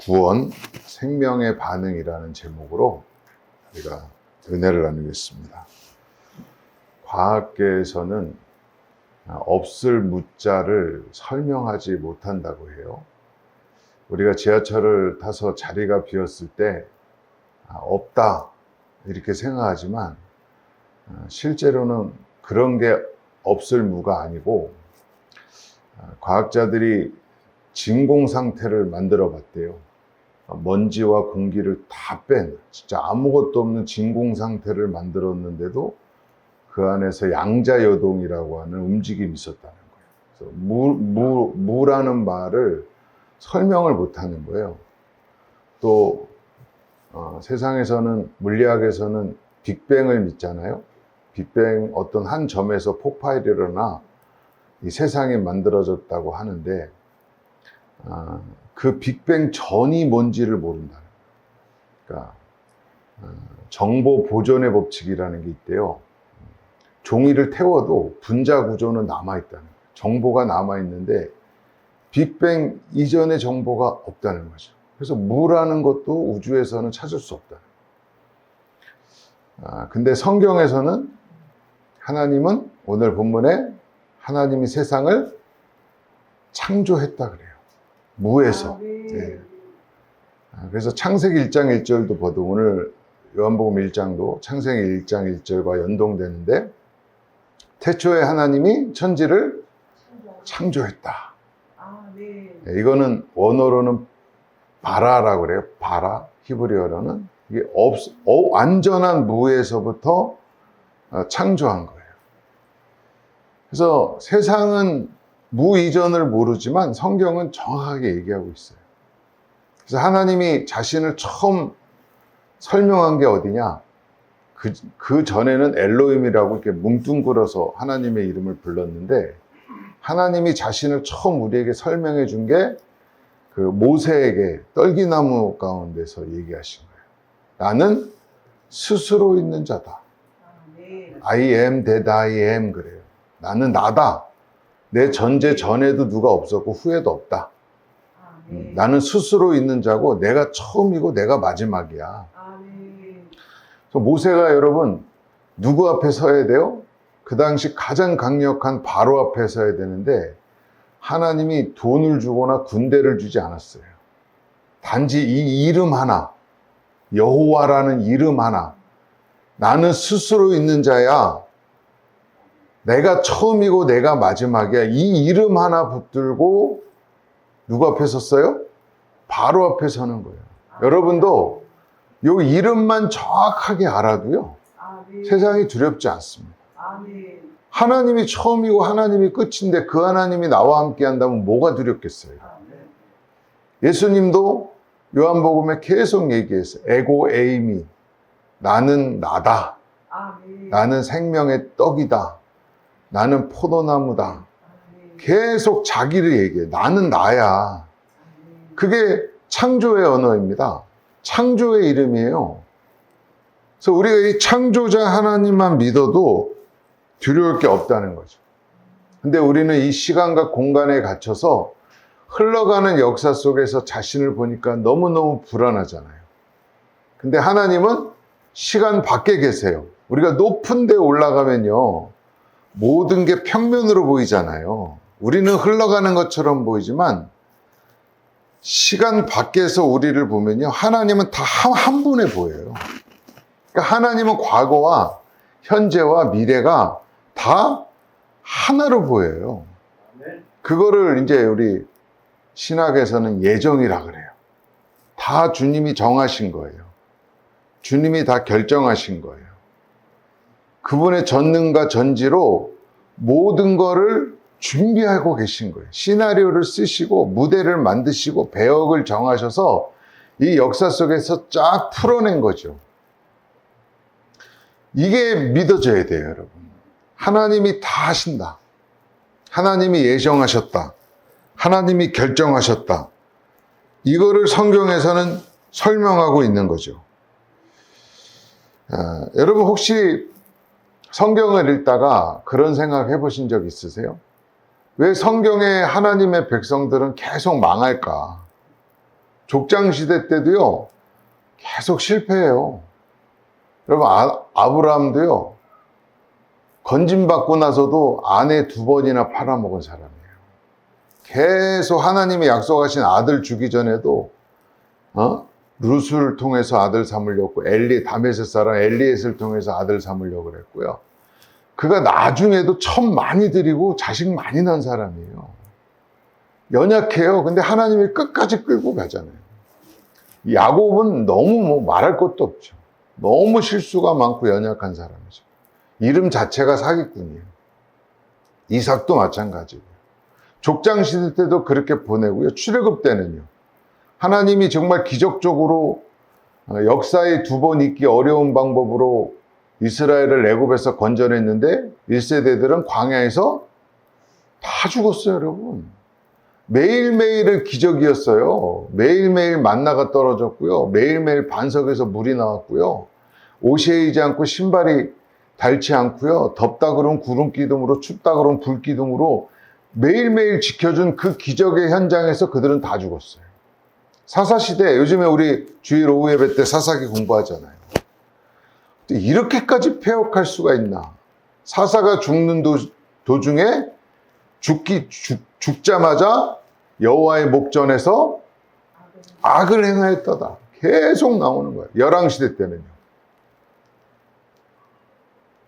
구원, 생명의 반응이라는 제목으로 우리가 은혜를 나누겠습니다. 과학계에서는 없을 무자를 설명하지 못한다고 해요. 우리가 지하철을 타서 자리가 비었을 때 없다 이렇게 생각하지만 실제로는 그런 게 없을 무가 아니고 과학자들이 진공 상태를 만들어 봤대요. 먼지와 공기를 다 뺀 진짜 아무것도 없는 진공 상태를 만들었는데도 그 안에서 양자여동이라고 하는 움직임이 있었다는 거예요. 그래서 무라는 말을 설명을 못하는 거예요. 또 세상에서는 물리학에서는 빅뱅을 믿잖아요. 빅뱅 어떤 한 점에서 폭발이 일어나 이 세상이 만들어졌다고 하는데 그 빅뱅 전이 뭔지를 모른다는 거예요. 그러니까 정보 보존의 법칙이라는 게 있대요. 종이를 태워도 분자 구조는 남아있다는 거예요. 정보가 남아있는데 빅뱅 이전의 정보가 없다는 거죠. 그래서 무라는 것도 우주에서는 찾을 수 없다는 거예요. 근데 성경에서는 하나님은 오늘 본문에 하나님이 세상을 창조했다 그래요. 무에서. 네. 그래서 창세기 1장 1절도 봐도 오늘 요한복음 1장도 창세기 1장 1절과 연동되는데 태초에 하나님이 천지를 창조했다. 네, 이거는 원어로는 바라라고 그래요. 바라, 히브리어로는 이게 완전한 무에서부터 창조한 거예요. 그래서 세상은 무 이전을 모르지만 성경은 정확하게 얘기하고 있어요. 그래서 하나님이 자신을 처음 설명한 게 어디냐? 그 전에는 엘로힘이라고 이렇게 뭉뚱그려서 하나님의 이름을 불렀는데 하나님이 자신을 처음 우리에게 설명해 준 게 그 모세에게 떨기나무 가운데서 얘기하신 거예요. 나는 스스로 있는 자다. I am that I am 그래요. 나는 나다. 내 전제 전에도 누가 없었고 후에도 없다. 나는 스스로 있는 자고 내가 처음이고 내가 마지막이야. 그래서 모세가 여러분 누구 앞에 서야 돼요? 그 당시 가장 강력한 바로 앞에 서야 되는데 하나님이 돈을 주거나 군대를 주지 않았어요. 단지 이 이름 하나, 여호와라는 이름 하나, 나는 스스로 있는 자야. 내가 처음이고 내가 마지막이야. 이 이름 하나 붙들고 누구 앞에 섰어요? 바로 앞에 서는 거예요. 여러분도 이 이름만 정확하게 알아도요. 세상이 두렵지 않습니다. 하나님이 처음이고 하나님이 끝인데 그 하나님이 나와 함께 한다면 뭐가 두렵겠어요? 예수님도 요한복음에 계속 얘기했어요. 에고 에이미, 나는 나다. 나는 생명의 떡이다. 나는 포도나무다. 계속 자기를 얘기해. 나는 나야. 그게 창조의 언어입니다. 창조의 이름이에요. 그래서 우리가 이 창조자 하나님만 믿어도 두려울 게 없다는 거죠. 근데 우리는 이 시간과 공간에 갇혀서 흘러가는 역사 속에서 자신을 보니까 너무너무 불안하잖아요. 근데 하나님은 시간 밖에 계세요. 우리가 높은 데 올라가면요. 모든 게 평면으로 보이잖아요. 우리는 흘러가는 것처럼 보이지만 시간 밖에서 우리를 보면요. 하나님은 다 한 분에 보여요. 그러니까 하나님은 과거와 현재와 미래가 다 하나로 보여요. 그거를 이제 우리 신학에서는 예정이라 그래요. 다 주님이 정하신 거예요. 주님이 다 결정하신 거예요. 그분의 전능과 전지로 모든 거를 준비하고 계신 거예요. 시나리오를 쓰시고 무대를 만드시고 배역을 정하셔서 이 역사 속에서 쫙 풀어낸 거죠. 이게 믿어져야 돼요, 여러분. 하나님이 다 하신다. 하나님이 예정하셨다. 하나님이 결정하셨다. 이거를 성경에서는 설명하고 있는 거죠. 여러분 혹시 성경을 읽다가 그런 생각 해보신 적 있으세요? 왜 성경에 하나님의 백성들은 계속 망할까? 족장시대 때도요, 계속 실패해요. 여러분, 아브라함도요, 건진받고 나서도 아내 2번이나 팔아먹은 사람이에요. 계속 하나님이 약속하신 아들 주기 전에도, 룻을 통해서 아들 삼으려고, 다메섹 사람 엘리엣을 통해서 아들 삼으려고 그랬고요. 그가 나중에도 천 많이 들이고 자식 많이 난 사람이에요. 연약해요. 근데 하나님이 끝까지 끌고 가잖아요. 야곱은 너무 말할 것도 없죠. 너무 실수가 많고 연약한 사람이죠. 이름 자체가 사기꾼이에요. 이삭도 마찬가지고요. 족장시대 때도 그렇게 보내고요. 출애굽 때는요, 하나님이 정말 기적적으로 역사에 2번 있기 어려운 방법으로 이스라엘을 애굽에서 건져냈는데 1세대들은 광야에서 다 죽었어요, 여러분. 매일매일은 기적이었어요. 매일매일 만나가 떨어졌고요. 매일매일 반석에서 물이 나왔고요. 옷이 헤이지 않고 신발이 닳지 않고요. 덥다 그러면 구름 기둥으로, 춥다 그러면 불 기둥으로 매일매일 지켜준 그 기적의 현장에서 그들은 다 죽었어요. 사사시대, 요즘에 우리 주일 오후 예배 때 사사기 공부하잖아요. 이렇게까지 폐역할 수가 있나? 사사가 죽는 도중에 죽자마자 여호와의 목전에서 악을 행하였다다. 계속 나오는 거예요. 열왕시대 때는요.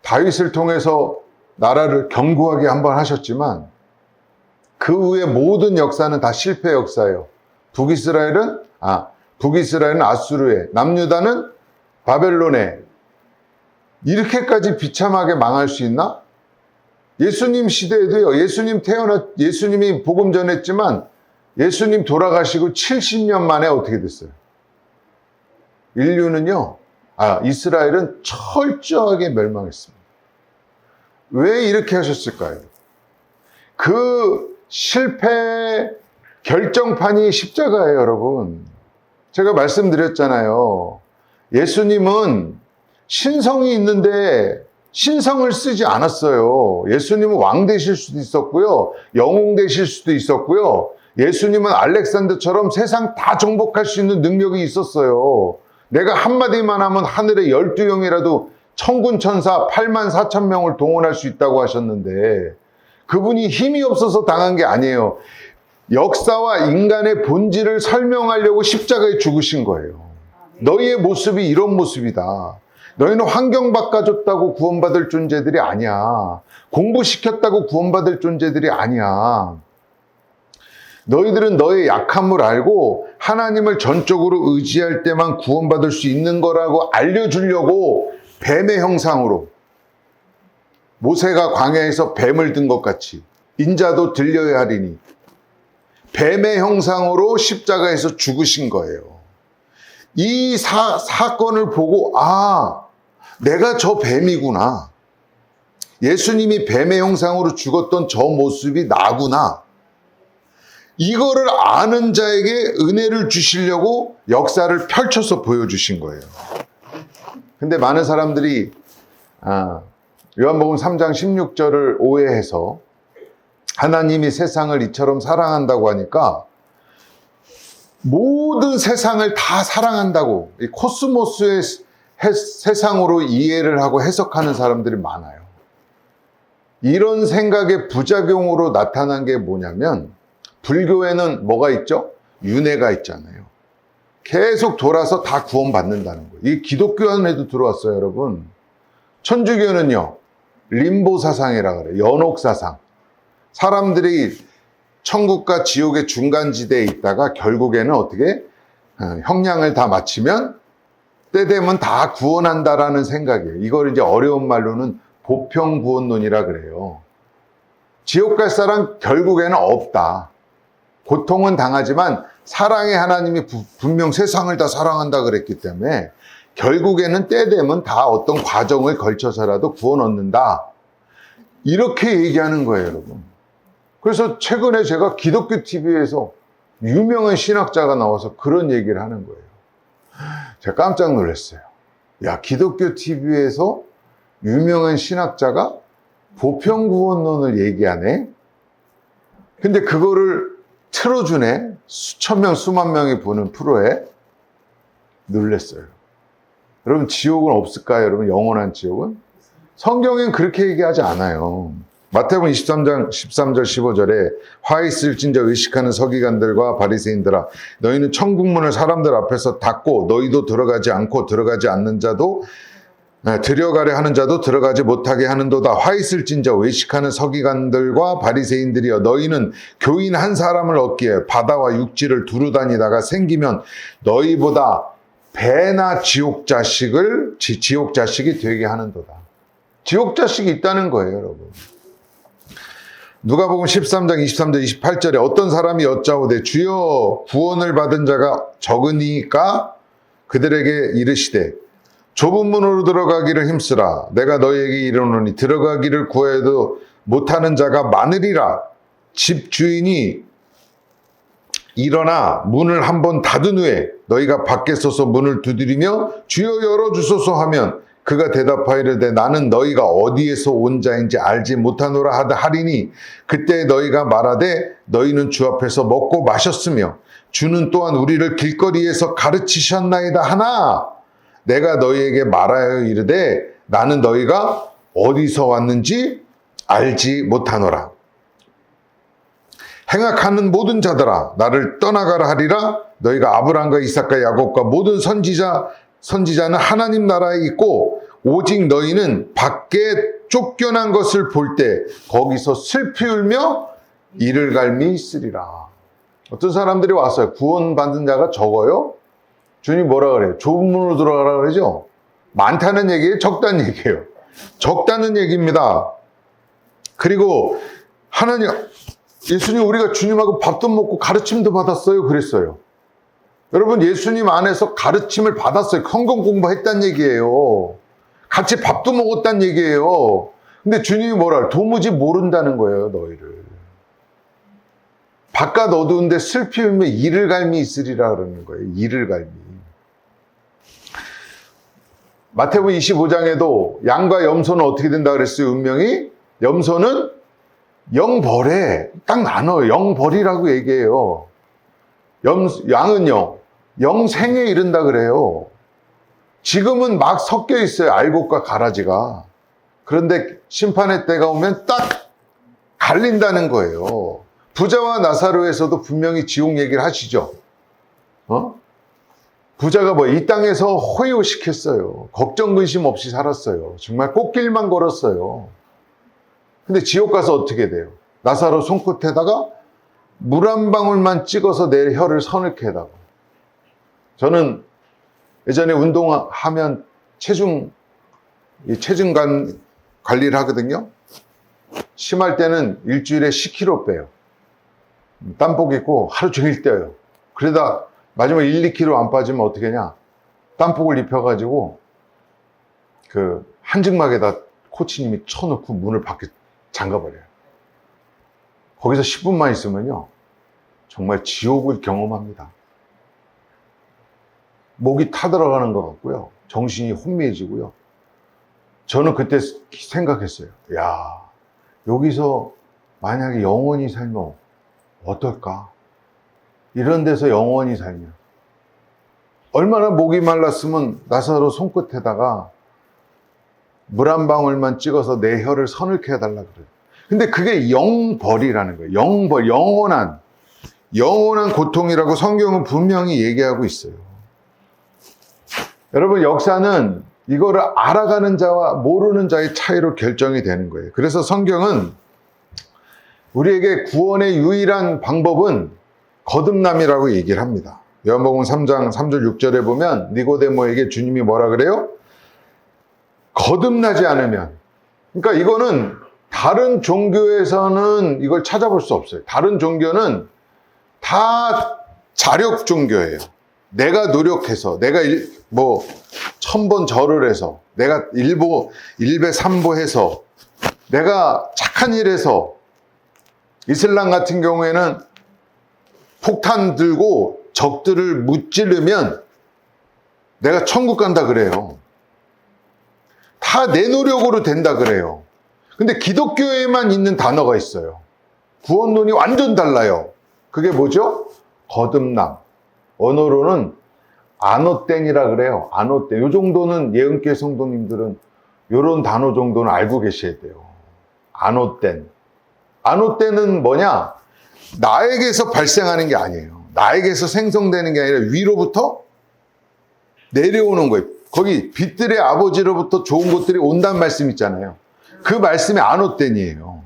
다윗을 통해서 나라를 견고하게 한번 하셨지만 그 후에 모든 역사는 다 실패 역사예요. 북이스라엘은 아수르에, 남유다는 바벨론에. 이렇게까지 비참하게 망할 수 있나? 예수님 시대에도요, 예수님이 복음 전했지만 예수님 돌아가시고 70년 만에 어떻게 됐어요? 이스라엘은 철저하게 멸망했습니다. 왜 이렇게 하셨을까요? 그 실패 결정판이 십자가예요, 여러분. 제가 말씀드렸잖아요. 예수님은 신성이 있는데 신성을 쓰지 않았어요. 예수님은 왕 되실 수도 있었고요. 영웅 되실 수도 있었고요. 예수님은 알렉산더처럼 세상 다 정복할 수 있는 능력이 있었어요. 내가 한마디만 하면 하늘의 12영이라도 천군 천사 84,000명을 동원할 수 있다고 하셨는데 그분이 힘이 없어서 당한 게 아니에요. 역사와 인간의 본질을 설명하려고 십자가에 죽으신 거예요. 너희의 모습이 이런 모습이다. 너희는 환경 바꿔줬다고 구원받을 존재들이 아니야. 공부시켰다고 구원받을 존재들이 아니야. 너희들은 너의 약함을 알고 하나님을 전적으로 의지할 때만 구원받을 수 있는 거라고 알려주려고 뱀의 형상으로, 모세가 광야에서 뱀을 든 것 같이 인자도 들려야 하리니 뱀의 형상으로 십자가에서 죽으신 거예요. 이 사건을 보고 내가 저 뱀이구나. 예수님이 뱀의 형상으로 죽었던 저 모습이 나구나. 이거를 아는 자에게 은혜를 주시려고 역사를 펼쳐서 보여주신 거예요. 근데 많은 사람들이 요한복음 3장 16절을 오해해서 하나님이 세상을 이처럼 사랑한다고 하니까 모든 세상을 다 사랑한다고 이 코스모스의 세상으로 이해를 하고 해석하는 사람들이 많아요. 이런 생각의 부작용으로 나타난 게 뭐냐면 불교에는 뭐가 있죠? 윤회가 있잖아요. 계속 돌아서 다 구원받는다는 거예요. 이게 기독교 안에도 들어왔어요, 여러분. 천주교는요, 림보 사상이라 그래요. 연옥 사상. 사람들이 천국과 지옥의 중간지대에 있다가 결국에는 어떻게 형량을 다 마치면 때 되면 다 구원한다라는 생각이에요. 이걸 이제 어려운 말로는 보편구원론이라 그래요. 지옥 갈 사람 결국에는 없다. 고통은 당하지만 사랑의 하나님이 분명 세상을 다 사랑한다 그랬기 때문에 결국에는 때 되면 다 어떤 과정을 걸쳐서라도 구원 얻는다. 이렇게 얘기하는 거예요, 여러분. 그래서 최근에 제가 기독교 TV에서 유명한 신학자가 나와서 그런 얘기를 하는 거예요. 제가 깜짝 놀랐어요. 야, 기독교 TV에서 유명한 신학자가 보편구원론을 얘기하네? 근데 그거를 틀어주네. 수천 명, 수만 명이 보는 프로에 놀랬어요. 여러분, 지옥은 없을까요? 여러분, 영원한 지옥은? 성경엔 그렇게 얘기하지 않아요. 마태복음 23장 13절 15절에 화 있을진저 의식하는 서기관들과 바리새인들아, 너희는 천국문을 사람들 앞에서 닫고 너희도 들어가지 않고 들어가지 않는 자도 들어가려 하는 자도 들어가지 못하게 하는도다. 화 있을진저 의식하는 서기관들과 바리새인들이여, 너희는 교인 한 사람을 얻기에 바다와 육지를 두루 다니다가 생기면 너희보다 배나 지옥 자식이 되게 하는도다. 지옥 자식이 있다는 거예요, 여러분. 누가복음 13장 23절 28절에 어떤 사람이 여짜오되 주여 구원을 받은 자가 적으니까 그들에게 이르시되 좁은 문으로 들어가기를 힘쓰라. 내가 너희에게 이르노니 들어가기를 구해도 못하는 자가 많으리라. 집 주인이 일어나 문을 한번 닫은 후에 너희가 밖에 서서 문을 두드리며 주여 열어주소서 하면 그가 대답하이르되 나는 너희가 어디에서 온 자인지 알지 못하노라 하리니 그때 너희가 말하되 너희는 주 앞에서 먹고 마셨으며 주는 또한 우리를 길거리에서 가르치셨나이다 하나 내가 너희에게 말하여 이르되 나는 너희가 어디서 왔는지 알지 못하노라. 행악하는 모든 자들아 나를 떠나가라 하리라. 너희가 아브라함과 이삭과 야곱과 모든 선지자는 하나님 나라에 있고 오직 너희는 밖에 쫓겨난 것을 볼 때 거기서 슬피 울며 이를 갈미 있으리라. 어떤 사람들이 왔어요. 구원받은 자가 적어요? 주님 뭐라 그래요? 좁은 문으로 들어가라 그러죠? 많다는 얘기예요? 적다는 얘기예요? 적다는 얘기입니다. 그리고 예수님 우리가 주님하고 밥도 먹고 가르침도 받았어요. 그랬어요. 여러분 예수님 안에서 가르침을 받았어요. 성경 공부했다는 얘기예요. 같이 밥도 먹었다는 얘기예요. 근데 주님이 뭐라 도무지 모른다는 거예요. 너희를. 바깥 어두운데 슬피 울며 이를 갈미 있으리라 그러는 거예요. 이를 갈미. 마태복음 25장에도 양과 염소는 어떻게 된다 그랬어요? 운명이 염소는 영벌에 딱 나눠요. 영벌이라고 얘기해요. 양은요 영생에 이른다 그래요. 지금은 막 섞여 있어요. 알곡과 가라지가. 그런데 심판의 때가 오면 딱 갈린다는 거예요. 부자와 나사로에서도 분명히 지옥 얘기를 하시죠. 부자가 이 땅에서 호요시켰어요. 걱정 근심 없이 살았어요. 정말 꽃길만 걸었어요. 근데 지옥 가서 어떻게 돼요? 나사로 손끝에다가 물 한 방울만 찍어서 내 혀를 서늘케 해다가. 저는 예전에 운동하면 체중 관리를 하거든요. 심할 때는 일주일에 10kg 빼요. 땀복 입고 하루 종일 뛰어요. 그러다 마지막 1, 2kg 안 빠지면 어떻게 하냐? 땀복을 입혀가지고 그 한증막에다 코치님이 쳐놓고 문을 밖에 잠가버려요. 거기서 10분만 있으면요. 정말 지옥을 경험합니다. 목이 타들어가는 것 같고요. 정신이 혼미해지고요. 저는 그때 생각했어요. 야, 여기서 만약에 영원히 살면 어떨까? 이런 데서 영원히 살면 얼마나 목이 말랐으면 나사로 손끝에다가 물 한 방울만 찍어서 내 혀를 서늘케 해달라 그래요. 근데 그게 영벌이라는 거예요. 영벌, 영원한 고통이라고 성경은 분명히 얘기하고 있어요. 여러분 역사는 이거를 알아가는 자와 모르는 자의 차이로 결정이 되는 거예요. 그래서 성경은 우리에게 구원의 유일한 방법은 거듭남이라고 얘기를 합니다. 요한복음 3장 3절 6절에 보면 니고데모에게 주님이 뭐라 그래요? 거듭나지 않으면. 그러니까 이거는 다른 종교에서는 이걸 찾아볼 수 없어요. 다른 종교는 다 자력 종교예요. 내가 노력해서, 내가 1000번 절을 해서, 내가 일배삼보해서, 내가 착한 일 해서, 이슬람 같은 경우에는 폭탄 들고 적들을 무찌르면 내가 천국 간다 그래요. 다 내 노력으로 된다 그래요. 근데 기독교에만 있는 단어가 있어요. 구원론이 완전 달라요. 그게 뭐죠? 거듭남. 언어로는 아노땡이라 그래요. 아노땡. 요 정도는 예언교회 성도님들은 요런 단어 정도는 알고 계셔야 돼요. 아노땡. 아노땡은 뭐냐? 나에게서 발생하는 게 아니에요. 나에게서 생성되는 게 아니라 위로부터 내려오는 거예요. 거기 빛들의 아버지로부터 좋은 것들이 온다는 말씀 있잖아요. 그 말씀이 아노땡이에요.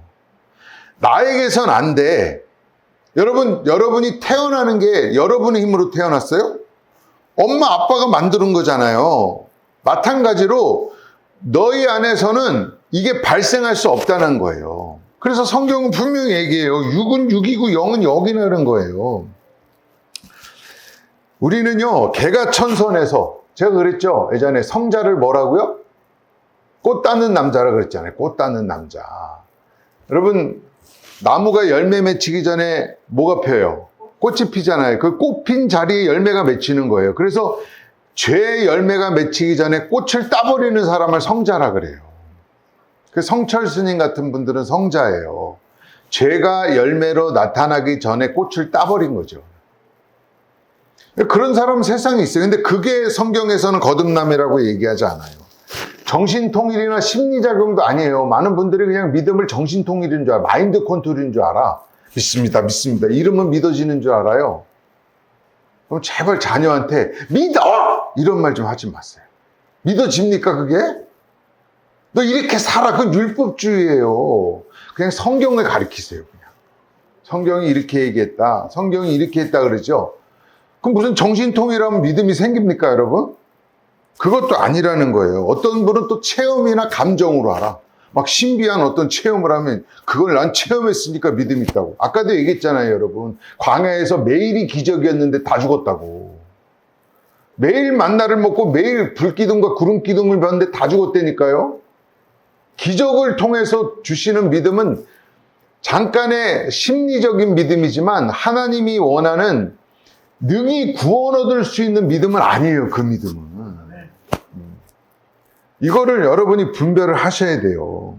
나에게선 안 돼. 여러분이 태어나는 게 여러분의 힘으로 태어났어요? 엄마 아빠가 만드는 거잖아요. 마찬가지로 너희 안에서는 이게 발생할 수 없다는 거예요. 그래서 성경은 분명히 얘기해요. 6은 6이고 0은 0이라는 거예요. 우리는요, 개가천선에서 제가 그랬죠. 예전에 성자를 뭐라고요? 꽃 따는 남자라 그랬잖아요. 꽃 따는 남자. 여러분, 나무가 열매 맺히기 전에 뭐가 펴요? 꽃이 피잖아요. 그 꽃 핀 자리에 열매가 맺히는 거예요. 그래서 죄의 열매가 맺히기 전에 꽃을 따버리는 사람을 성자라 그래요. 그 성철 스님 같은 분들은 성자예요. 죄가 열매로 나타나기 전에 꽃을 따버린 거죠. 그런 사람은 세상에 있어요. 근데 그게 성경에서는 거듭남이라고 얘기하지 않아요. 정신통일이나 심리작용도 아니에요. 많은 분들이 그냥 믿음을 정신통일인 줄 알아. 마인드 컨트롤인 줄 알아. 믿습니다. 이러면 믿어지는 줄 알아요. 그럼 제발 자녀한테 믿어! 이런 말 좀 하지 마세요. 믿어집니까 그게? 너 이렇게 살아. 그건 율법주의예요. 그냥 성경을 가리키세요. 그냥. 성경이 이렇게 얘기했다. 성경이 이렇게 했다 그러죠. 그럼 무슨 정신통일하면 믿음이 생깁니까 여러분? 그것도 아니라는 거예요. 어떤 분은 또 체험이나 감정으로 알아. 막 신비한 어떤 체험을 하면 그걸 난 체험했으니까 믿음이 있다고. 아까도 얘기했잖아요 여러분. 광야에서 매일이 기적이었는데 다 죽었다고. 매일 만나를 먹고 매일 불기둥과 구름기둥을 봤는데 다 죽었다니까요. 기적을 통해서 주시는 믿음은 잠깐의 심리적인 믿음이지만 하나님이 원하는 능히 구원 얻을 수 있는 믿음은 아니에요. 그 믿음은. 이거를 여러분이 분별을 하셔야 돼요.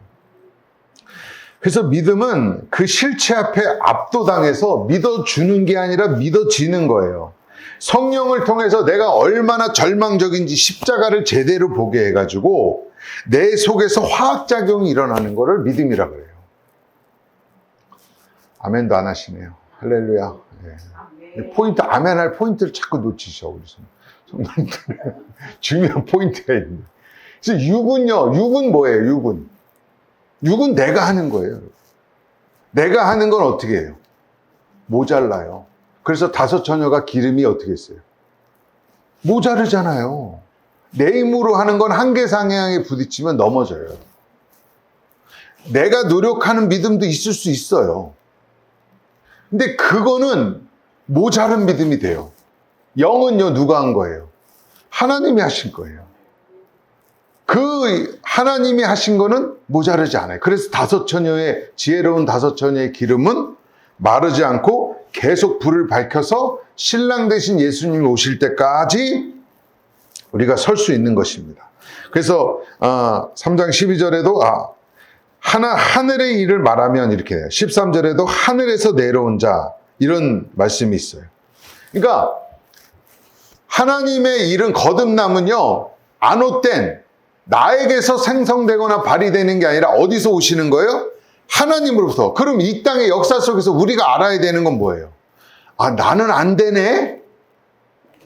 그래서 믿음은 그 실체 앞에 압도당해서 믿어주는 게 아니라 믿어지는 거예요. 성령을 통해서 내가 얼마나 절망적인지 십자가를 제대로 보게 해가지고 내 속에서 화학작용이 일어나는 거를 믿음이라 그래요. 아멘도 안 하시네요. 할렐루야. 네. 포인트, 아멘할 포인트를 자꾸 놓치셔. 우리 성도님들. 중요한 포인트가 있는데. 그래서 육은 뭐예요? 육은 내가 하는 거예요. 내가 하는 건 어떻게 해요? 모자라요. 그래서 5 처녀가 기름이 어떻게 했어요? 모자르잖아요. 내 힘으로 하는 건 한계상향에 부딪히면 넘어져요. 내가 노력하는 믿음도 있을 수 있어요. 근데 그거는 모자른 믿음이 돼요. 0은요, 누가 한 거예요? 하나님이 하신 거예요. 그 하나님이 하신 거는 모자르지 않아요. 그래서 5 처녀의 지혜로운 5 처녀의 기름은 마르지 않고 계속 불을 밝혀서 신랑 되신 예수님이 오실 때까지 우리가 설 수 있는 것입니다. 그래서 3장 12절에도 하늘의 일을 말하면 이렇게 돼요. 13절에도 하늘에서 내려온 자 이런 말씀이 있어요. 그러니까 하나님의 일은 거듭남은요. 아노땐 나에게서 생성되거나 발휘되는 게 아니라 어디서 오시는 거예요? 하나님으로부터. 그럼 이 땅의 역사 속에서 우리가 알아야 되는 건 뭐예요? 나는 안 되네?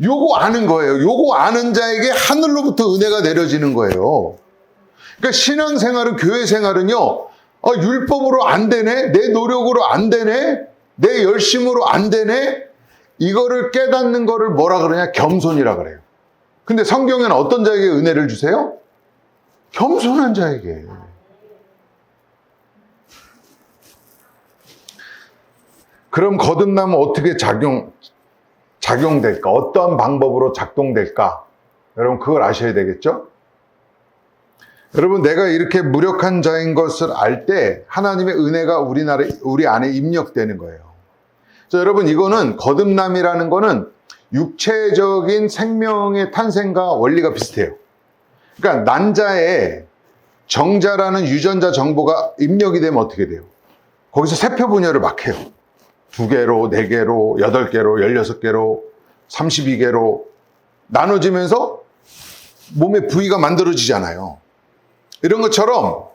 요거 아는 거예요. 요거 아는 자에게 하늘로부터 은혜가 내려지는 거예요. 그러니까 신앙생활은, 교회 생활은요, 율법으로 안 되네? 내 노력으로 안 되네? 내 열심으로 안 되네? 이거를 깨닫는 거를 뭐라 그러냐? 겸손이라 그래요. 근데 성경에는 어떤 자에게 은혜를 주세요? 겸손한 자에게. 그럼 거듭남은 어떻게 작용될까? 어떤 방법으로 작동될까? 여러분 그걸 아셔야 되겠죠? 여러분 내가 이렇게 무력한 자인 것을 알 때 하나님의 은혜가 우리 안에 입력되는 거예요. 그래서 여러분 이거는 거듭남이라는 거는 육체적인 생명의 탄생과 원리가 비슷해요. 그러니까 난자에 정자라는 유전자 정보가 입력이 되면 어떻게 돼요? 거기서 세표 분열을 막 해요. 2개로, 4개로, 8개로, 16개로, 32개로 나눠지면서 몸의 부위가 만들어지잖아요. 이런 것처럼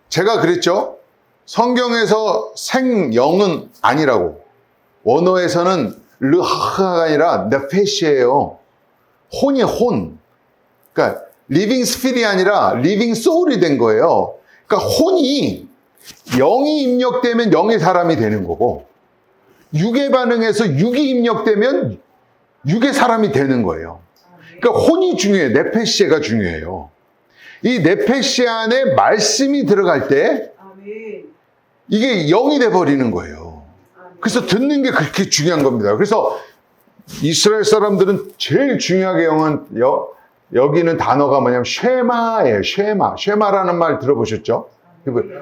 제가 그랬죠. 성경에서 생영은 아니라고. 원어에서는 르하가 아니라 네페시예요. 혼이에요, 혼. 그러니까 리빙 스피릿이 아니라 리빙 소울이 된 거예요. 그러니까 혼이 영이 입력되면 영의 사람이 되는 거고, 육의 반응에서 육이 입력되면 육의 사람이 되는 거예요. 그러니까 혼이 중요해요. 네페시가 중요해요. 이 네페시 안에 말씀이 들어갈 때 이게 영이 돼버리는 거예요. 그래서 듣는 게 그렇게 중요한 겁니다. 그래서 이스라엘 사람들은 제일 중요하게 여기는 단어가 뭐냐면 쉐마예요. 쉐마라는 말 들어보셨죠?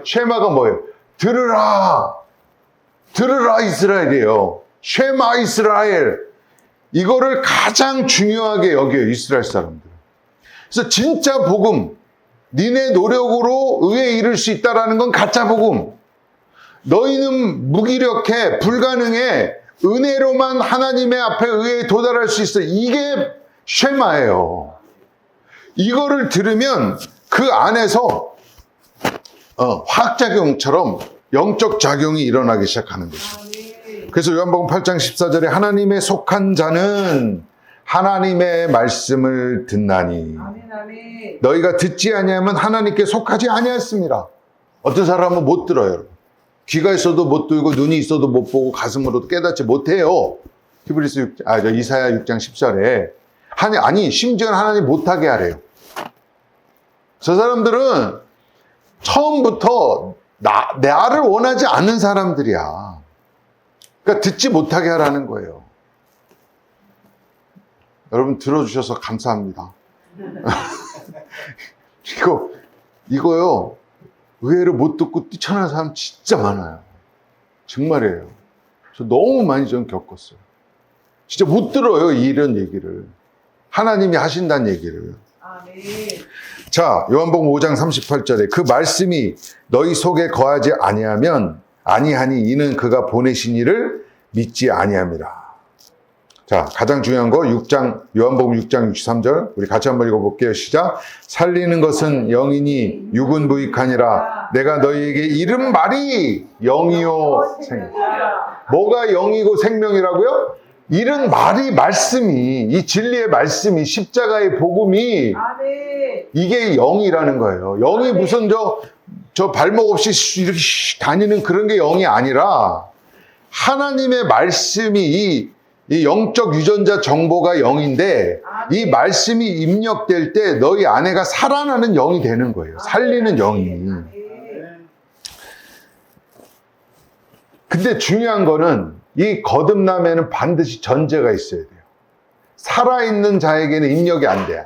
쉐마가 뭐예요? 들으라 이스라엘이에요. 쉐마 이스라엘. 이거를 가장 중요하게 여겨요, 이스라엘 사람들. 그래서 진짜 복음, 니네 노력으로 의에 이를 수 있다라는 건 가짜 복음. 너희는 무기력해, 불가능해, 은혜로만 하나님의 앞에 의에 도달할 수 있어. 이게 쉐마예요. 이거를 들으면 그 안에서 화학작용처럼 영적 작용이 일어나기 시작하는 거죠. 그래서 요한복음 8장 14절에 하나님의 속한 자는 하나님의 말씀을 듣나니 너희가 듣지 아니하면 하나님께 속하지 아니하였습니다. 어떤 사람은 못 들어요. 여러분. 귀가 있어도 못 들고 눈이 있어도 못 보고 가슴으로도 깨닫지 못해요. 이사야 6장 10절에 아니 심지어 하나님 못하게 하래요. 저 사람들은 처음부터 나를 원하지 않는 사람들이야. 그러니까 듣지 못하게 하라는 거예요. 여러분 들어주셔서 감사합니다. 이거요. 의외로 못 듣고 뛰쳐나는 사람 진짜 많아요. 정말이에요. 저 너무 많이 좀 겪었어요. 진짜 못 들어요. 이런 얘기를. 하나님이 하신다는 얘기를. 자, 요한복음 5장 38절에 그 말씀이 너희 속에 거하지 아니하니 이는 그가 보내신 이를 믿지 아니함이라. 자, 가장 중요한 거 요한복음 6장 63절 우리 같이 한번 읽어볼게요. 시작. 살리는 것은 영이니 육은 무익하니라. 내가 너희에게 이른 말이 영이요 생명. 뭐가 영이고 생명이라고요? 이른 말이 말씀이, 이 진리의 말씀이, 십자가의 복음이 이게 영이라는 거예요. 영이 무슨 저 발목 없이 이렇게 다니는 그런 게 영이 아니라 하나님의 말씀이 이 영적 유전자 정보가 영인데 이 말씀이 입력될 때 너희 안에가 살아나는 영이 되는 거예요. 살리는 영이. 근데 중요한 거는 이 거듭남에는 반드시 전제가 있어야 돼요. 살아있는 자에게는 입력이 안 돼요.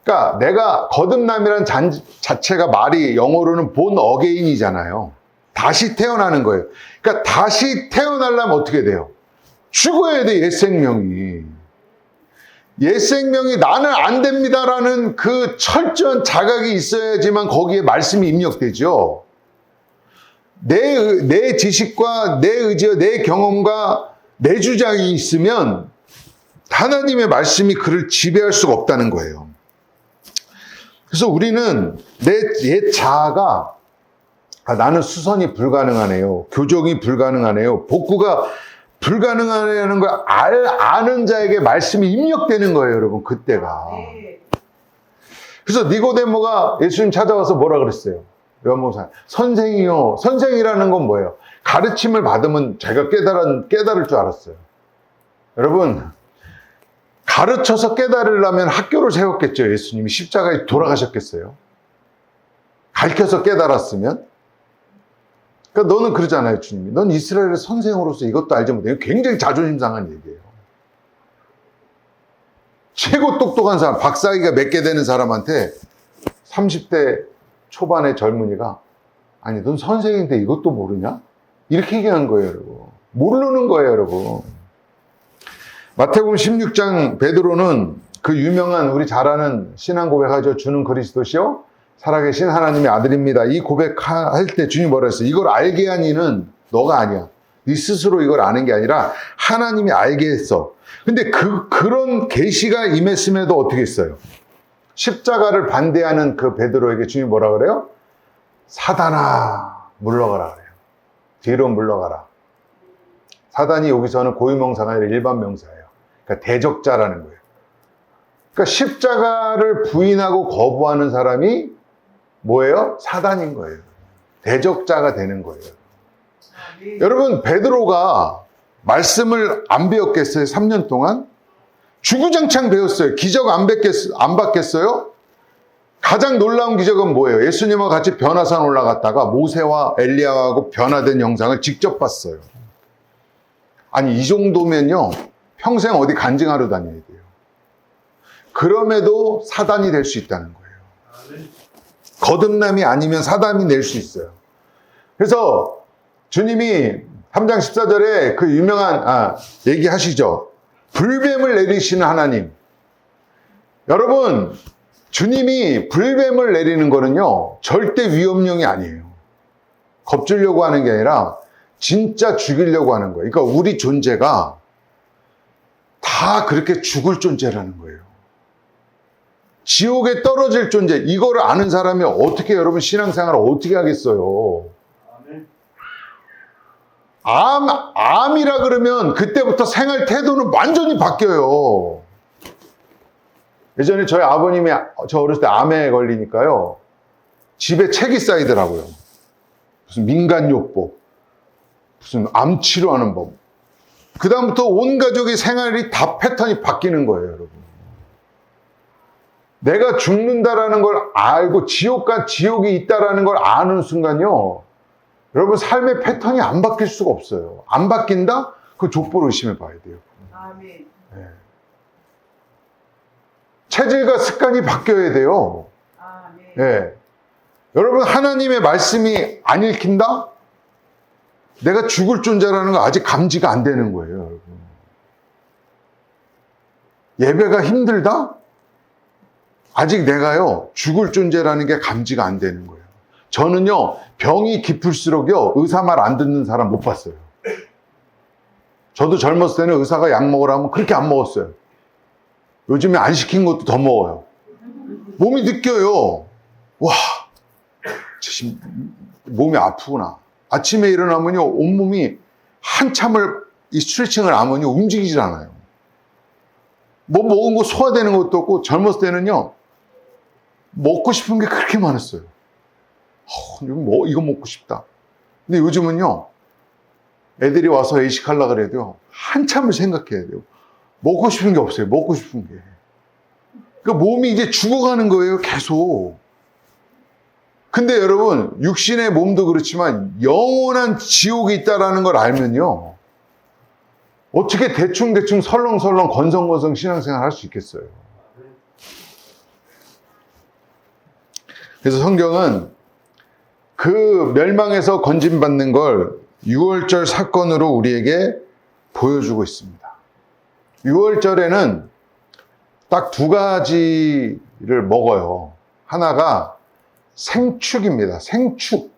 그러니까 내가 거듭남이란 자체가 말이 영어로는 본 어게인이잖아요. 다시 태어나는 거예요. 그러니까 다시 태어나려면 어떻게 돼요? 죽어야 돼, 옛 생명이. 옛 생명이 나는 안 됩니다라는 그 철저한 자각이 있어야지만 거기에 말씀이 입력되죠. 내 지식과 내 의지와 내 경험과 내 주장이 있으면 하나님의 말씀이 그를 지배할 수가 없다는 거예요. 그래서 우리는 내 옛 자아가 나는 수선이 불가능하네요. 교정이 불가능하네요. 복구가 불가능하다는 걸 아는 자에게 말씀이 입력되는 거예요, 여러분. 그때가. 그래서 니고데모가 예수님 찾아와서 뭐라 그랬어요? 요한복음 선생이요. 선생이라는 건 뭐예요? 가르침을 받으면 제가 깨달을 줄 알았어요. 여러분, 가르쳐서 깨달으려면 학교를 세웠겠죠. 예수님이 십자가에 돌아가셨겠어요. 가르쳐서 깨달았으면. 그러니까 너는 그러잖아요, 주님이. 넌 이스라엘의 선생으로서 이것도 알지 못해. 굉장히 자존심 상한 얘기예요. 최고 똑똑한 사람, 박사학위가 몇 개 되는 사람한테 30대 초반의 젊은이가 아니, 넌 선생인데 이것도 모르냐? 이렇게 얘기하는 거예요, 여러분. 모르는 거예요, 여러분. 마태복음 16장 베드로는 그 유명한 우리 잘 아는 신앙 고백하죠. 주는 그리스도시요 살아계신 하나님의 아들입니다. 이 고백할 때 주님 뭐라 했어요? 이걸 알게 한 이는 너가 아니야. 네 스스로 이걸 아는 게 아니라 하나님이 알게 했어. 근데 그런 계시가 임했음에도 어떻게 했어요? 십자가를 반대하는 그 베드로에게 주님이 뭐라 그래요? 사단아, 물러가라 그래요. 뒤로 물러가라. 사단이 여기서는 고유명사가 아니라 일반 명사예요. 그러니까 대적자라는 거예요. 그러니까 십자가를 부인하고 거부하는 사람이 뭐예요? 사단인 거예요. 대적자가 되는 거예요. 여러분, 베드로가 말씀을 안 배웠겠어요? 3년 동안? 주구장창 배웠어요. 기적 안 받겠어요? 가장 놀라운 기적은 뭐예요? 예수님과 같이 변화산 올라갔다가 모세와 엘리야하고 변화된 영상을 직접 봤어요. 아니, 이 정도면요, 평생 어디 간증하러 다녀야 돼요. 그럼에도 사단이 될 수 있다는 거예요. 거듭남이 아니면 사단이 낼 수 있어요. 그래서 주님이 3장 14절에 그 유명한 얘기하시죠. 불뱀을 내리시는 하나님. 여러분, 주님이 불뱀을 내리는 거는요, 절대 위험령이 아니에요. 겁주려고 하는 게 아니라 진짜 죽이려고 하는 거예요. 그러니까 우리 존재가 다 그렇게 죽을 존재라는 거예요. 지옥에 떨어질 존재, 이거를 아는 사람이 어떻게 여러분 신앙생활을 어떻게 하겠어요? 암이라 그러면 그때부터 생활 태도는 완전히 바뀌어요. 예전에 저희 아버님이 저 어렸을 때 암에 걸리니까요, 집에 책이 쌓이더라고요. 무슨 민간요법, 무슨 암 치료하는 법. 그다음부터 온 가족의 생활이 다 패턴이 바뀌는 거예요, 여러분. 내가 죽는다라는 걸 알고 지옥이 있다라는 걸 아는 순간요, 여러분 삶의 패턴이 안 바뀔 수가 없어요. 안 바뀐다? 그 족보를 의심해 봐야 돼요. 아멘. 네. 체질과 습관이 바뀌어야 돼요. 아멘. 네. 여러분, 하나님의 말씀이 안 읽힌다? 내가 죽을 존재라는 거 아직 감지가 안 되는 거예요, 여러분. 예배가 힘들다? 아직 내가요, 죽을 존재라는 게 감지가 안 되는 거예요. 저는요, 병이 깊을수록요, 의사 말 안 듣는 사람 못 봤어요. 저도 젊었을 때는 의사가 약 먹으라면 그렇게 안 먹었어요. 요즘에 안 시킨 것도 더 먹어요. 몸이 느껴요. 와, 몸이 아프구나. 아침에 일어나면요, 온몸이 한참을 이 스트레칭을 안 하면요, 움직이질 않아요. 뭐 먹은 거 소화되는 것도 없고, 젊었을 때는요, 먹고 싶은 게 그렇게 많았어요. 이거 먹고 싶다. 근데 요즘은요, 애들이 와서 외식하려고 그래도요, 한참을 생각해야 돼요. 먹고 싶은 게 없어요. 먹고 싶은 게. 그러니까 몸이 이제 죽어가는 거예요, 계속. 근데 여러분, 육신의 몸도 그렇지만 영원한 지옥이 있다라는 걸 알면요, 어떻게 대충 설렁설렁 건성건성 신앙생활 할 수 있겠어요? 그래서 성경은 그 멸망에서 건짐받는 걸 6월절 사건으로 우리에게 보여주고 있습니다. 6월절에는 딱 두 가지를 먹어요. 하나가 생축입니다. 생축.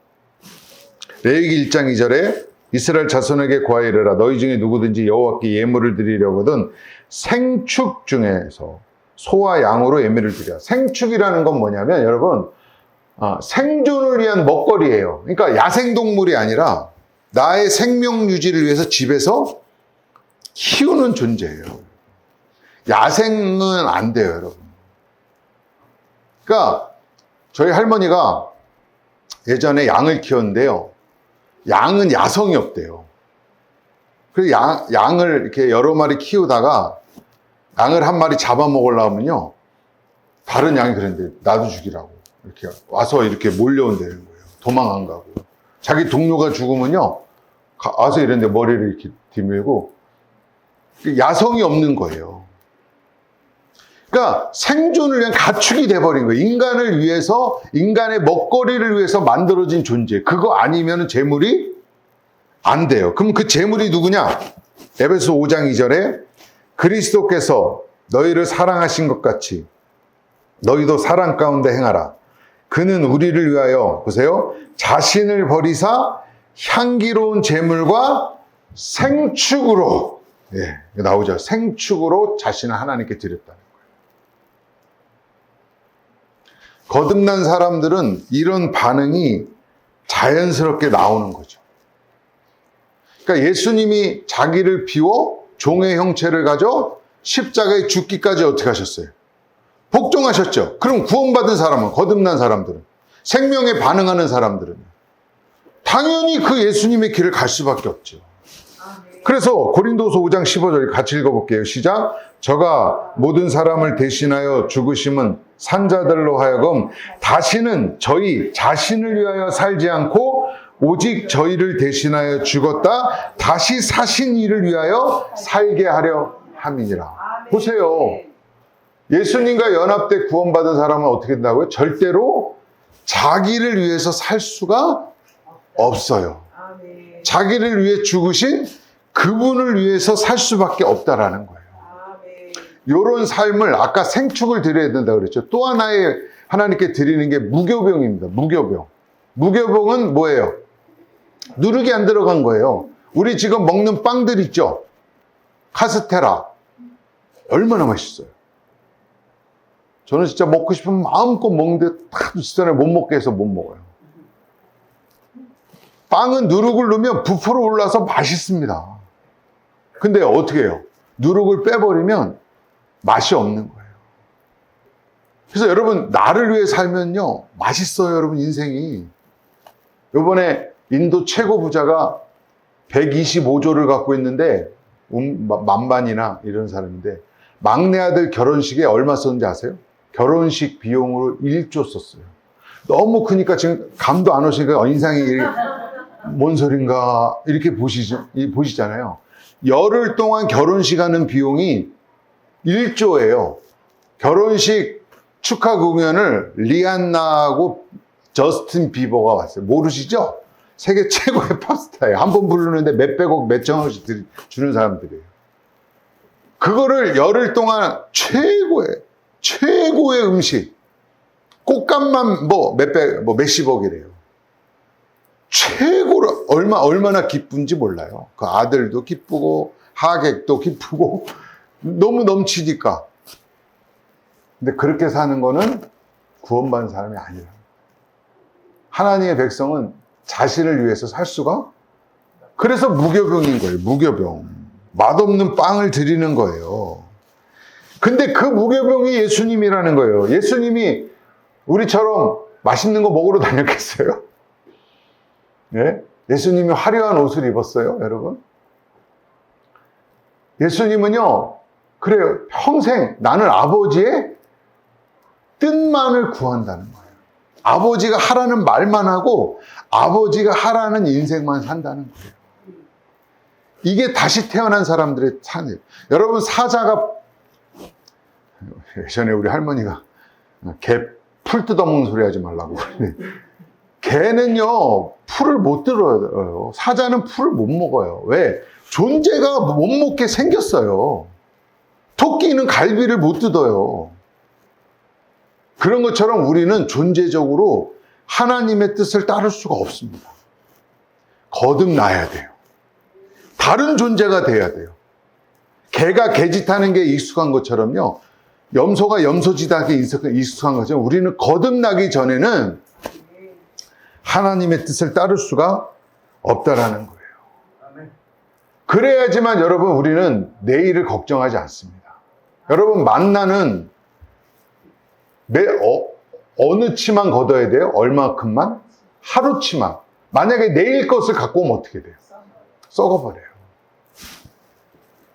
레위기 1장 2절에 이스라엘 자손에게 고하여 이르라. 너희 중에 누구든지 여호와께 예물을 드리려거든 생축 중에서 소와 양으로 예물을 드려. 생축이라는 건 뭐냐면 여러분, 생존을 위한 먹거리예요. 그러니까 야생동물이 아니라 나의 생명 유지를 위해서 집에서 키우는 존재예요. 야생은 안 돼요, 여러분. 그러니까 저희 할머니가 예전에 양을 키웠는데요, 양은 야성이 없대요. 그래서 양을 이렇게 여러 마리 키우다가 양을 한 마리 잡아먹으려면요, 다른 양이 그랬는데 나도 죽이라고 이렇게 와서 이렇게 몰려온다는 거예요. 도망 안 가고. 자기 동료가 죽으면요, 와서 이랬는데 머리를 이렇게 뒤밀고, 야성이 없는 거예요. 그러니까 생존을 위한 가축이 돼버린 거예요. 인간을 위해서, 인간의 먹거리를 위해서 만들어진 존재. 그거 아니면 재물이 안 돼요. 그럼 그 재물이 누구냐? 에베소 5장 2절에 그리스도께서 너희를 사랑하신 것 같이 너희도 사랑 가운데 행하라. 그는 우리를 위하여, 보세요, 자신을 버리사 향기로운 제물과 생축으로, 나오죠. 생축으로 자신을 하나님께 드렸다는 거예요. 거듭난 사람들은 이런 반응이 자연스럽게 나오는 거죠. 그러니까 예수님이 자기를 비워 종의 형체를 가져 십자가에 죽기까지 어떻게 하셨어요? 복종하셨죠. 그럼 구원받은 사람은, 거듭난 사람들은, 생명에 반응하는 사람들은 당연히 그 예수님의 길을 갈 수밖에 없죠. 그래서 고린도서 5장 15절 같이 읽어볼게요. 시작. 저가 모든 사람을 대신하여 죽으심은 산자들로 하여금 다시는 저희 자신을 위하여 살지 않고 오직 저희를 대신하여 죽었다 다시 사신 이를 위하여 살게 하려 함이니라. 보세요. 예수님과 연합돼 구원받은 사람은 어떻게 된다고요? 절대로 자기를 위해서 살 수가 없어요. 자기를 위해 죽으신 그분을 위해서 살 수밖에 없다라는 거예요. 이런 삶을 아까 생축을 드려야 된다고 그랬죠. 또 하나의 하나님께 드리는 게 무교병입니다. 무교병. 무교병은 뭐예요? 누룩이 안 들어간 거예요. 우리 지금 먹는 빵들 있죠? 카스테라. 얼마나 맛있어요. 저는 진짜 먹고 싶으면 마음껏 먹는데 딱 비슷하네 못 먹게 해서 못 먹어요. 빵은 누룩을 넣으면 부풀어 올라서 맛있습니다. 근데 어떻게 해요? 누룩을 빼버리면 맛이 없는 거예요. 그래서 여러분, 나를 위해 살면요, 맛있어요, 여러분, 인생이. 이번에 인도 최고 부자가 125조를 갖고 있는데, 만반이나 이런 사람인데, 막내 아들 결혼식에 얼마 썼는지 아세요? 결혼식 비용으로 1조 썼어요. 너무 크니까 지금 감도 안 오시니까 인상이 뭔 소린가 이렇게 보시잖아요. 열흘 동안 결혼식 하는 비용이 1조예요. 결혼식 축하 공연을 리안나하고 저스틴 비버가 왔어요. 모르시죠? 세계 최고의 팝스타예요. 한 번 부르는데 몇백억, 몇천억씩 주는 사람들이에요. 그거를 열흘 동안 최고의 음식, 꽃감만 몇십억이래요. 최고로 얼마나 기쁜지 몰라요. 그 아들도 기쁘고 하객도 기쁘고 너무 넘치니까. 근데 그렇게 사는 거는 구원받은 사람이 아니라. 하나님의 백성은 자신을 위해서 살 수가, 그래서 무교병인 거예요. 무교병. 맛없는 빵을 드리는 거예요. 근데 그 무교병이 예수님이라는 거예요. 예수님이 우리처럼 맛있는 거 먹으러 다녔겠어요? 네? 예수님이 화려한 옷을 입었어요, 여러분? 예수님은요, 그래요. 평생 나는 아버지의 뜻만을 구한다는 거예요. 아버지가 하라는 말만 하고 아버지가 하라는 인생만 산다는 거예요. 이게 다시 태어난 사람들의 삶이에요. 여러분, 사자가, 예전에 우리 할머니가 개 풀 뜯어먹는 소리 하지 말라고. 개는요, 풀을 못 들어요. 사자는 풀을 못 먹어요. 왜? 존재가 못 먹게 생겼어요. 토끼는 갈비를 못 뜯어요. 그런 것처럼 우리는 존재적으로 하나님의 뜻을 따를 수가 없습니다. 거듭나야 돼요. 다른 존재가 돼야 돼요. 개가 개짓하는 게 익숙한 것처럼요, 염소가 염소짓하게 익숙한 것처럼 우리는 거듭나기 전에는 하나님의 뜻을 따를 수가 없다라는 거예요. 그래야지만 여러분, 우리는 내일을 걱정하지 않습니다. 여러분, 만나는 어느 치만 걷어야 돼요? 얼마큼만? 하루치만. 만약에 내일 것을 갖고 오면 어떻게 돼요? 썩어버려요.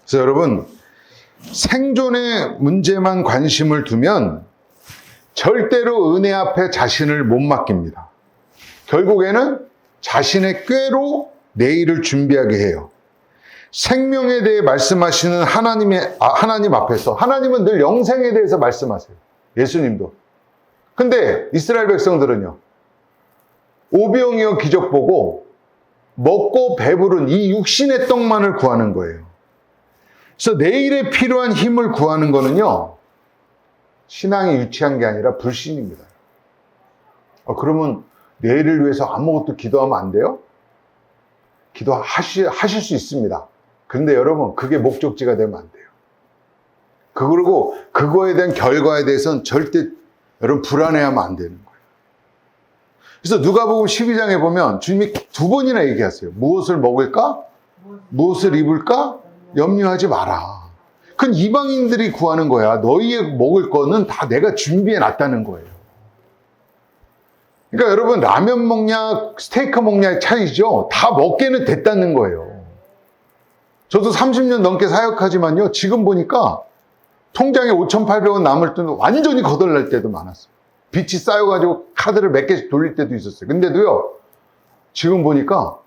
그래서 여러분, 생존의 문제만 관심을 두면 절대로 은혜 앞에 자신을 못 맡깁니다. 결국에는 자신의 꾀로 내일을 준비하게 해요. 생명에 대해 말씀하시는 하나님 앞에서, 하나님은 늘 영생에 대해서 말씀하세요. 예수님도. 근데 이스라엘 백성들은요, 오병이어 기적 보고 먹고 배부른 이 육신의 떡만을 구하는 거예요. 그래서 내일에 필요한 힘을 구하는 거는요, 신앙이 유치한 게 아니라 불신입니다. 그러면 내일을 위해서 아무것도 기도하면 안 돼요? 기도하실 수 있습니다. 그런데 여러분, 그게 목적지가 되면 안 돼요. 그리고 그거에 대한 결과에 대해서는 절대 여러분 불안해하면 안 되는 거예요. 그래서 누가복음 12장에 보면 주님이 2번이나 얘기하세요. 무엇을 먹을까? 무엇을 입을까? 염려하지 마라. 그건 이방인들이 구하는 거야. 너희의 먹을 거는 다 내가 준비해 놨다는 거예요. 그러니까 여러분, 라면 먹냐 스테이크 먹냐의 차이죠. 다 먹게는 됐다는 거예요. 저도 30년 넘게 사역하지만요, 지금 보니까 통장에 5,800원 남을 때는 완전히 거덜날 때도 많았어요. 빚이 쌓여가지고 카드를 몇 개씩 돌릴 때도 있었어요. 근데도요, 지금 보니까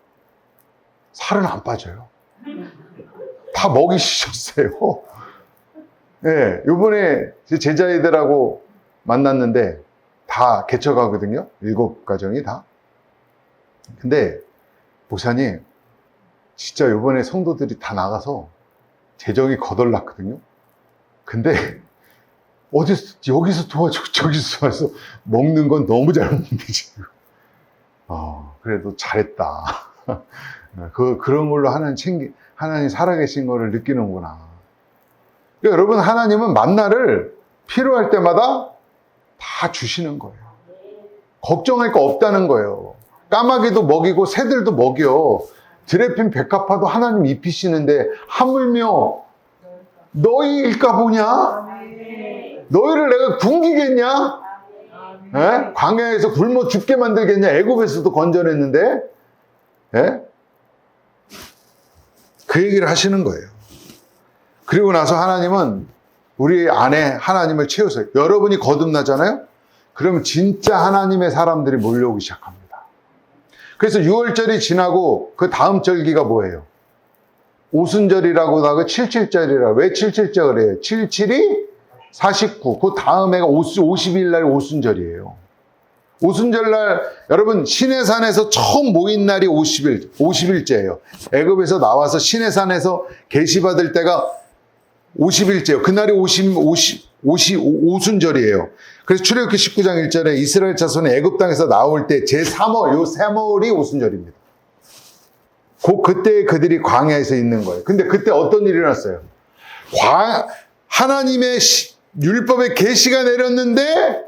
살은 안 빠져요. 다 먹이셨어요. 네, 요번에 제 제자애들하고 만났는데 다 개척하거든요. 7가정이 다. 근데 목사님, 진짜 요번에 성도들이 다 나가서 재정이 거덜났거든요. 근데 여기서 도와주고 저기서 와서 먹는 건 너무 잘 먹는데 지금. 그래도 잘했다. 그런 걸로 하나님 살아계신 거를 느끼는구나. 그러니까 여러분, 하나님은 만나를 필요할 때마다 다 주시는 거예요. 걱정할 거 없다는 거예요. 까마귀도 먹이고 새들도 먹여. 드레핀 백합화도 하나님 입히시는데 하물며 너희일까 보냐? 너희를 내가 굶기겠냐? 예? 광야에서 굶어 죽게 만들겠냐? 애굽에서도 건져냈는데, 예? 그 얘기를 하시는 거예요. 그리고 나서 하나님은 우리 안에 하나님을 채우세요. 여러분이 거듭나잖아요? 그러면 진짜 하나님의 사람들이 몰려오기 시작합니다. 그래서 6월절이 지나고 그 다음 절기가 뭐예요? 오순절이라고 하고 77절이라고. 왜 77절을 해요? 77이 49. 그 다음 해가 50일 날 오순절이에요. 오순절날 여러분, 시내산에서 처음 모인 날이 50일째예요. 애굽에서 나와서 시내산에서 계시받을 때가 50일째예요. 그날이 오순절이에요. 그래서 출애굽기 19장 1절에 이스라엘 자손이 애굽 땅에서 나올 때 제3월, 요 3월이 오순절입니다. 그때 그들이 광야에서 있는 거예요. 근데 그때 어떤 일이 일어났어요? 하나님의 율법의 계시가 내렸는데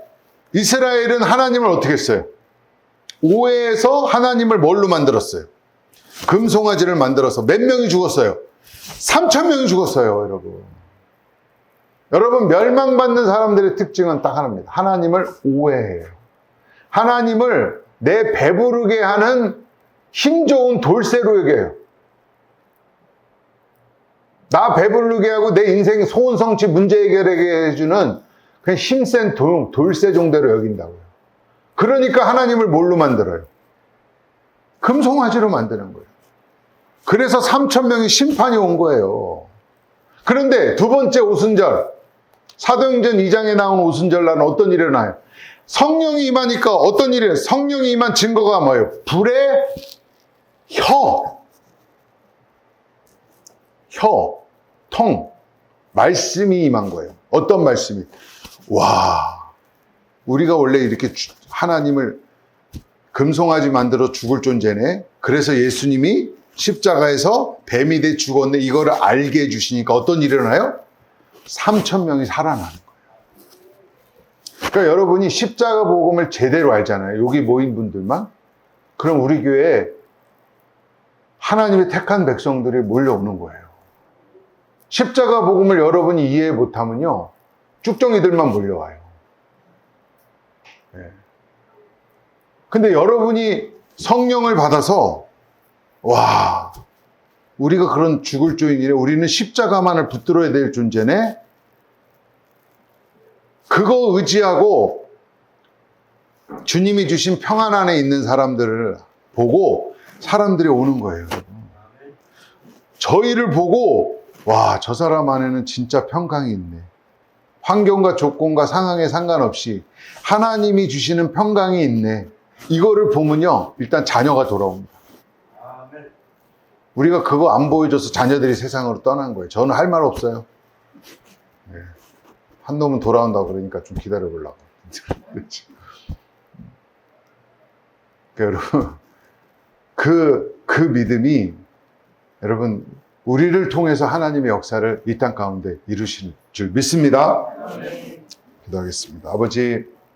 이스라엘은 하나님을 어떻게 했어요? 오해해서 하나님을 뭘로 만들었어요? 금송아지를 만들어서 몇 명이 죽었어요? 3,000명이 죽었어요, 여러분. 여러분, 멸망받는 사람들의 특징은 딱 하나입니다. 하나님을 오해해요. 하나님을 내 배부르게 하는 힘 좋은 돌쇠로 여겨요. 나 배부르게 하고 내 인생 소원 성취 문제 해결하게 해주는 그냥 힘센 돌쇠 정도로 여긴다고요. 그러니까 하나님을 뭘로 만들어요? 금송아지로 만드는 거예요. 그래서 3,000명의 심판이 온 거예요. 그런데 두 번째 오순절, 사도행전 2장에 나온 오순절 날은 어떤 일이 일어나요? 성령이 임하니까 어떤 일이에요? 성령이 임한 증거가 뭐예요? 불의 통, 말씀이 임한 거예요. 어떤 말씀이? 와, 우리가 원래 이렇게 하나님을 금송아지 만들어 죽을 존재네. 그래서 예수님이 십자가에서 뱀이 돼 죽었네. 이거를 알게 해주시니까 어떤 일이 일어나요? 3,000명이 살아나는 거예요. 그러니까 여러분이 십자가 복음을 제대로 알잖아요. 여기 모인 분들만. 그럼 우리 교회에 하나님의 택한 백성들이 몰려오는 거예요. 십자가 복음을 여러분이 이해 못하면요, 쭉정이들만 몰려와요. 네. 근데 여러분이 성령을 받아서 와, 우리가 그런 죽을 죄인이래. 우리는 십자가만을 붙들어야 될 존재네. 그거 의지하고 주님이 주신 평안 안에 있는 사람들을 보고 사람들이 오는 거예요. 저희를 보고 와, 저 사람 안에는 진짜 평강이 있네. 환경과 조건과 상황에 상관없이 하나님이 주시는 평강이 있네. 이거를 보면요, 일단 자녀가 돌아옵니다. 우리가 그거 안 보여줘서 자녀들이 세상으로 떠난 거예요. 저는 할 말 없어요. 네. 한 놈은 돌아온다고 그러니까 좀 기다려보려고. 그러니까 여러분, 그 믿음이 여러분 우리를 통해서 하나님의 역사를 이 땅 가운데 이루실 줄 믿습니다. 기도하겠습니다. 아버지,